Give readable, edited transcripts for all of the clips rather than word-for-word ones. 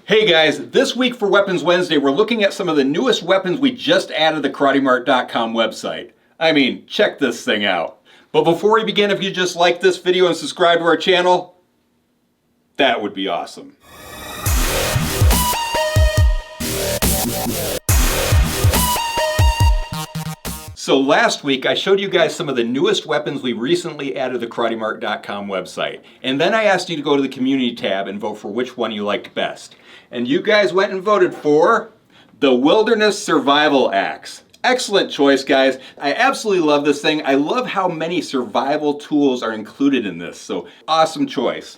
Hey guys, this week for Weapons Wednesday, we're looking at some of the newest weapons we just added to the KarateMart.com website. I mean, check this thing out. But before we begin, if you just like this video and subscribe to our channel, that would be awesome. So last week I showed you guys some of the newest weapons we recently added to the KarateMart.com website. And then I asked you to go to the community tab and vote for which one you liked best. And you guys went and voted for the Wilderness Survival Axe. Excellent choice, guys. I absolutely love this thing. I love how many survival tools are included in this, so awesome choice.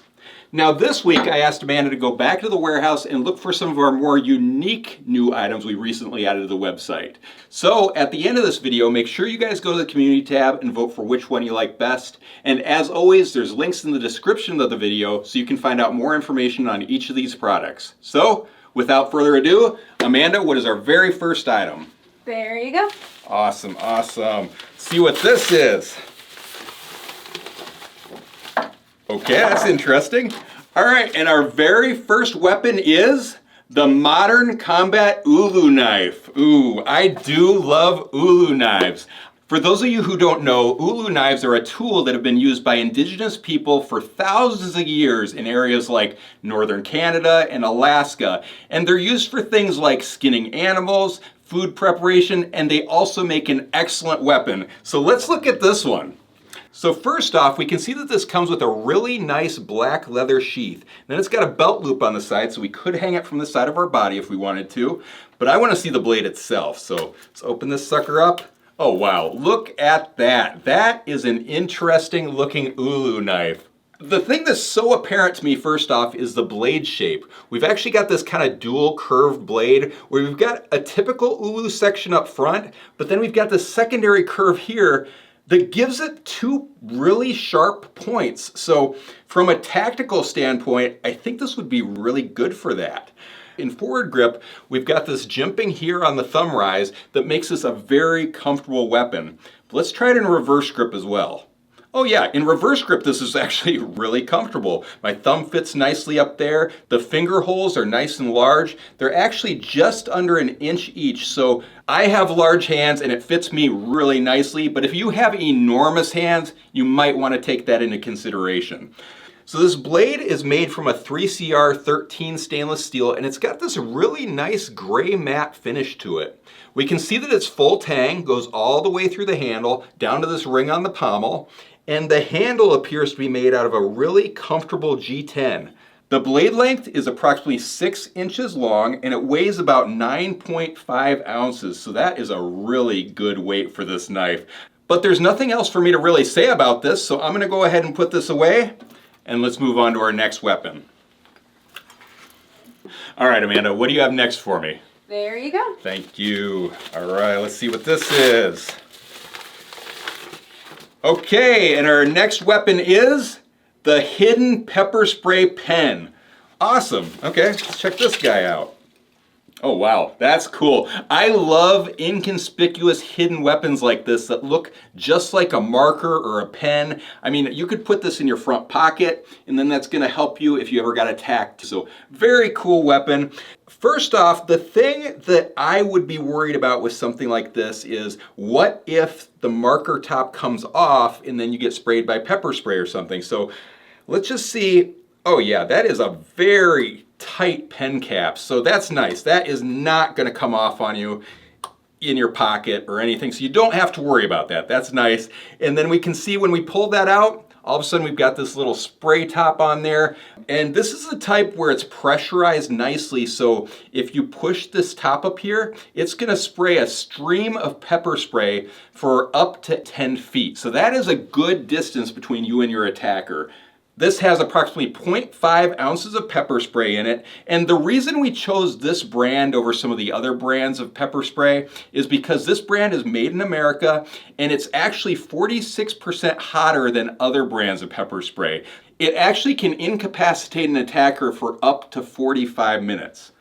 Now this week I asked Amanda to go back to the warehouse and look for some of our more unique new items we recently added to the website. So at the end of this video, make sure you guys go to the community tab and vote for which one you like best. And as always, there's links in the description of the video so you can find out more information on each of these products. So without further ado, Amanda, what is our very first item? There you go. Awesome, awesome. See what this is. Okay, that's interesting. All right, and our very first weapon is the Modern Combat Ulu Knife. Ooh, I do love Ulu knives. For those of you who don't know, Ulu knives are a tool that have been used by indigenous people for thousands of years in areas like northern Canada and Alaska. And they're used for things like skinning animals, food preparation, and they also make an excellent weapon. So let's look at this one. So first off, we can see that this comes with a really nice black leather sheath. Then it's got a belt loop on the side, so we could hang it from the side of our body if we wanted to. But I want to see the blade itself, so let's open this sucker up. Oh wow, look at that. That is an interesting looking Ulu knife. The thing that's so apparent to me first off is the blade shape. We've actually got this kind of dual curved blade where we've got a typical Ulu section up front, but then we've got this secondary curve here that gives it two really sharp points. So from a tactical standpoint, I think this would be really good for that. In forward grip, we've got this jimping here on the thumb rise that makes this a very comfortable weapon. But let's try it in reverse grip as well. Oh yeah, in reverse grip this is actually really comfortable. My thumb fits nicely up there. The finger holes are nice and large. They're actually just under an inch each, so I have large hands and it fits me really nicely, but if you have enormous hands, you might want to take that into consideration. So this blade is made from a 3CR13 stainless steel and it's got this really nice gray matte finish to it. We can see that it's full tang, goes all the way through the handle, down to this ring on the pommel, and the handle appears to be made out of a really comfortable G10. The blade length is approximately 6 inches long and it weighs about 9.5 ounces, so that is a really good weight for this knife. But there's nothing else for me to really say about this, so I'm going to go ahead and put this away and let's move on to our next weapon. All right, Amanda, what do you have next for me? There you go. Thank you. All right, let's see what this is. Okay, and our next weapon is the Hidden Pepper Spray Pen. Awesome. Okay, let's check this guy out. Oh wow, that's cool. I love inconspicuous hidden weapons like this that look just like a marker or a pen. I mean, you could put this in your front pocket and then that's gonna help you if you ever got attacked. So very cool weapon. First off, the thing that I would be worried about with something like this is what if the marker top comes off and then you get sprayed by pepper spray or something. So let's just see. Oh yeah, that is a very tight pen cap, so that's nice. That is not going to come off on you in your pocket or anything, so you don't have to worry about that. That's nice. And then we can see when we pull that out, all of a sudden we've got this little spray top on there, and this is the type where it's pressurized nicely, so if you push this top up here, it's going to spray a stream of pepper spray for up to 10 feet. So that is a good distance between you and your attacker. This has approximately 0.5 ounces of pepper spray in it, and the reason we chose this brand over some of the other brands of pepper spray is because this brand is made in America and it's actually 46% hotter than other brands of pepper spray. It actually can incapacitate an attacker for up to 45 minutes.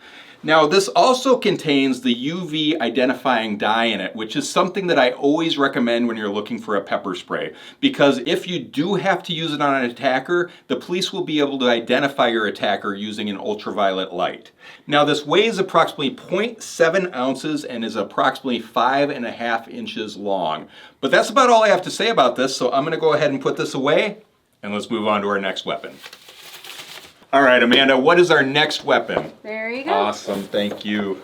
Now this also contains the UV identifying dye in it, which is something that I always recommend when you're looking for a pepper spray. Because if you do have to use it on an attacker, the police will be able to identify your attacker using an ultraviolet light. Now this weighs approximately 0.7 ounces and is approximately 5.5 inches long. But that's about all I have to say about this, so I'm going to go ahead and put this away, and let's move on to our next weapon. All right, Amanda, what is our next weapon? There you go. Awesome, thank you.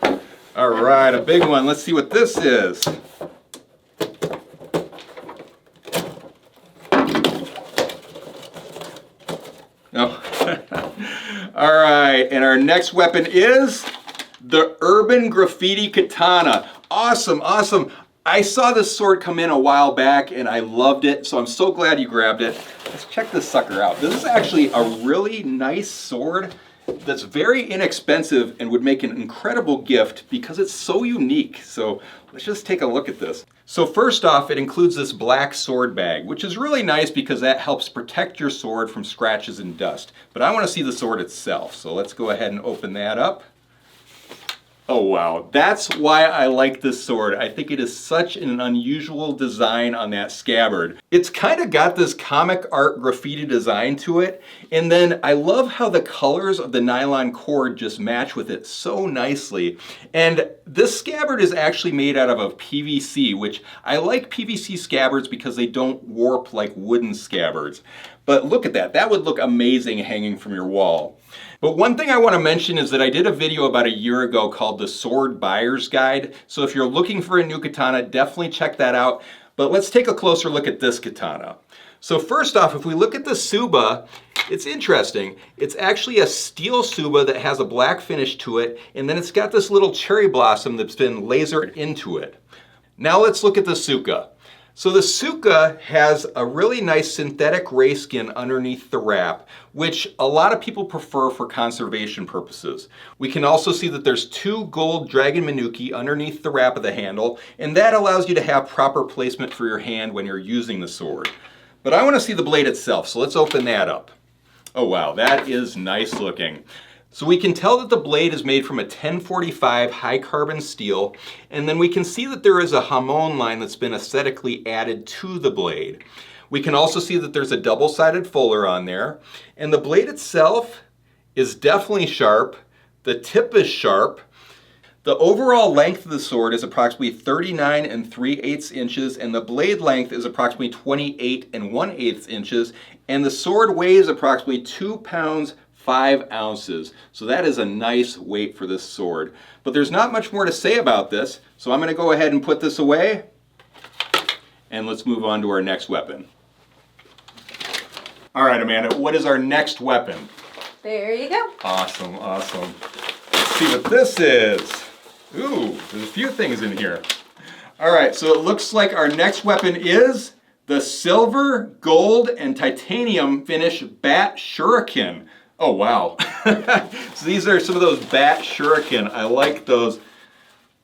All right, a big one. Let's see what this is. No. All right, and our next weapon is the Urban Graffiti Katana. Awesome, awesome. I saw this sword come in a while back and I loved it, so I'm so glad you grabbed it. Let's check this sucker out. This is actually a really nice sword that's very inexpensive and would make an incredible gift because it's so unique. So let's just take a look at this. So first off, it includes this black sword bag, which is really nice because that helps protect your sword from scratches and dust. But I want to see the sword itself, so let's go ahead and open that up. Oh wow, that's why I like this sword. I think it is such an unusual design on that scabbard. It's kind of got this comic art graffiti design to it, and then I love how the colors of the nylon cord just match with it so nicely. And this scabbard is actually made out of a PVC, which I like PVC scabbards because they don't warp like wooden scabbards. But look at that, that would look amazing hanging from your wall. But one thing I want to mention is that I did a video about a year ago called the Sword Buyer's Guide. So if you're looking for a new katana, definitely check that out. But let's take a closer look at this katana. So first off, if we look at the tsuba, it's interesting. It's actually a steel tsuba that has a black finish to it, and then it's got this little cherry blossom that's been lasered into it. Now let's look at the tsuka. So the tsuka has a really nice synthetic ray skin underneath the wrap, which a lot of people prefer for conservation purposes. We can also see that there's 2 gold dragon manuki underneath the wrap of the handle, and that allows you to have proper placement for your hand when you're using the sword. But I want to see the blade itself, so let's open that up. Oh wow, that is nice looking. So we can tell that the blade is made from a 1045 high carbon steel, and then we can see that there is a hamon line that's been aesthetically added to the blade. We can also see that there's a double-sided fuller on there, and the blade itself is definitely sharp. The tip is sharp. The overall length of the sword is approximately 39 3/8 inches, and the blade length is approximately 28 1/8 inches, and the sword weighs approximately 2 pounds 5 ounces. So that is a nice weight for this sword. But there's not much more to say about this, so I'm going to go ahead and put this away, and let's move on to our next weapon. All right, Amanda, what is our next weapon? There you go. Awesome, awesome. Let's see what this is. Ooh, there's a few things in here. All right, so it looks like our next weapon is the silver, gold, and titanium finish bat Shuriken. Oh wow. So these are some of those bat Shuriken. I like those.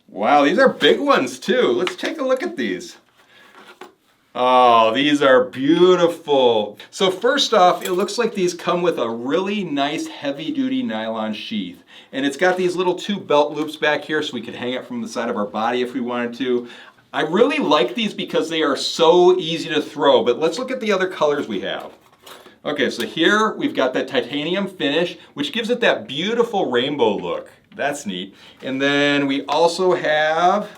Wow, these are big ones too. Let's take a look at these. Oh, these are beautiful. So first off, it looks like these come with a really nice heavy-duty nylon sheath. And it's got these little 2 belt loops back here so we could hang it from the side of our body if we wanted to. I really like these because they are so easy to throw, but let's look at the other colors we have. Okay, so here we've got that titanium finish, which gives it that beautiful rainbow look. That's neat. And then we also have,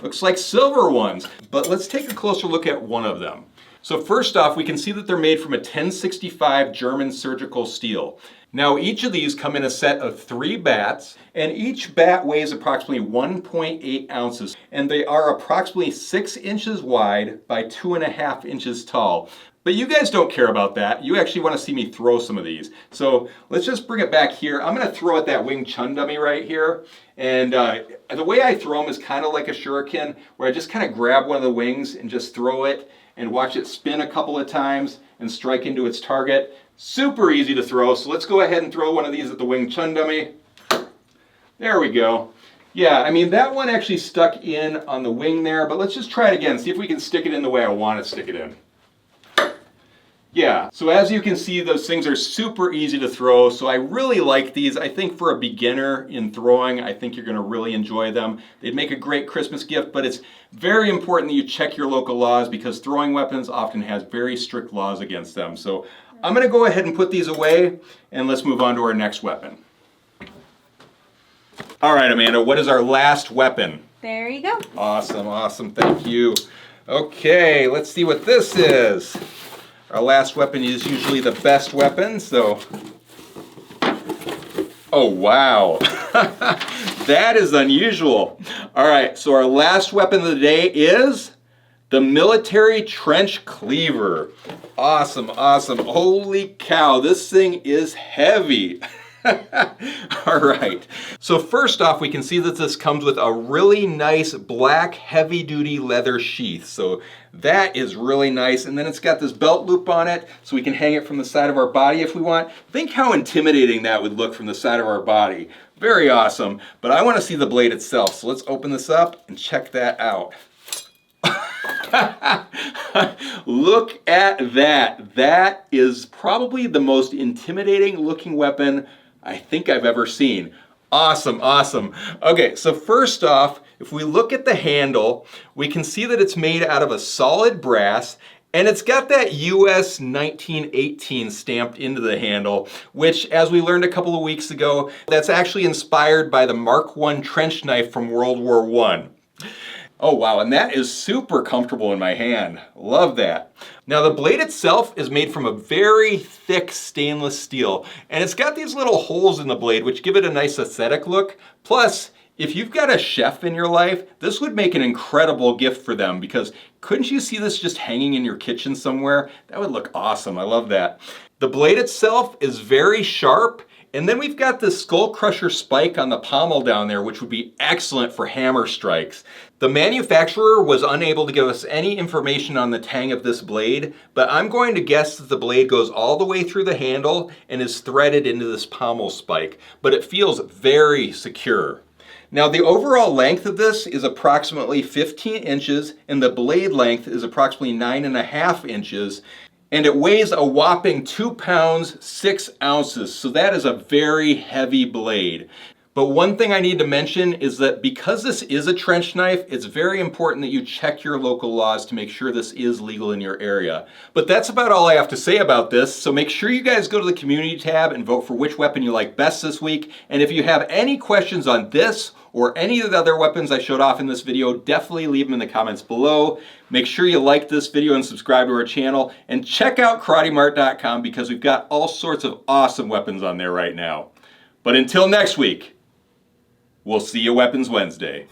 looks like silver ones, but let's take a closer look at one of them. So first off, we can see that they're made from a 1065 German surgical steel. Now each of these come in a set of 3 bats, and each bat weighs approximately 1.8 ounces, and they are approximately 6 inches wide by 2.5 inches tall. But you guys don't care about that. You actually want to see me throw some of these. So let's just bring it back here. I'm going to throw at that Wing Chun dummy right here. And the way I throw them is kind of like a shuriken, where I just kind of grab one of the wings and just throw it and watch it spin a couple of times and strike into its target. Super easy to throw. So let's go ahead and throw one of these at the Wing Chun dummy. There we go. Yeah, I mean, that one actually stuck in on the wing there, but let's just try it again. See if we can stick it in the way I want to stick it in. Yeah, so as you can see, those things are super easy to throw, so I really like these. I think for a beginner in throwing, I think you're gonna really enjoy them. They'd make a great Christmas gift, but it's very important that you check your local laws because throwing weapons often has very strict laws against them. So I'm gonna go ahead and put these away, and let's move on to our next weapon. All right, Amanda, what is our last weapon? There you go. Awesome, awesome, thank you. Okay, let's see what this is. Our last weapon is usually the best weapon, so... Oh, wow. That is unusual. All right, so our last weapon of the day is the Military Trench Cleaver. Awesome, awesome. Holy cow, this thing is heavy. All right, so first off, we can see that this comes with a really nice black heavy-duty leather sheath. So that is really nice. And then it's got this belt loop on it, so we can hang it from the side of our body if we want. Think how intimidating that would look from the side of our body. Very awesome, but I want to see the blade itself. So let's open this up and check that out. Look at that. That is probably the most intimidating looking weapon I think I've ever seen. Awesome, awesome. Okay, so first off, if we look at the handle, we can see that it's made out of a solid brass, and it's got that US 1918 stamped into the handle, which, as we learned a couple of weeks ago, that's actually inspired by the Mark I trench knife from World War I. Oh wow, and that is super comfortable in my hand. Love that. Now the blade itself is made from a very thick stainless steel, and it's got these little holes in the blade which give it a nice aesthetic look. Plus, if you've got a chef in your life, this would make an incredible gift for them, because couldn't you see this just hanging in your kitchen somewhere? That would look awesome. I love that. The blade itself is very sharp. And then we've got this skull crusher spike on the pommel down there, which would be excellent for hammer strikes. The manufacturer was unable to give us any information on the tang of this blade, but I'm going to guess that the blade goes all the way through the handle and is threaded into this pommel spike, but it feels very secure. Now the overall length of this is approximately 15 inches, and the blade length is approximately 9.5 inches. And it weighs a whopping 2 pounds, 6 ounces. So that is a very heavy blade. But one thing I need to mention is that because this is a trench knife, it's very important that you check your local laws to make sure this is legal in your area. But that's about all I have to say about this. So make sure you guys go to the community tab and vote for which weapon you like best this week. And if you have any questions on this or any of the other weapons I showed off in this video, definitely leave them in the comments below. Make sure you like this video and subscribe to our channel, and check out KarateMart.com because we've got all sorts of awesome weapons on there right now. But until next week, we'll see you Weapons Wednesday.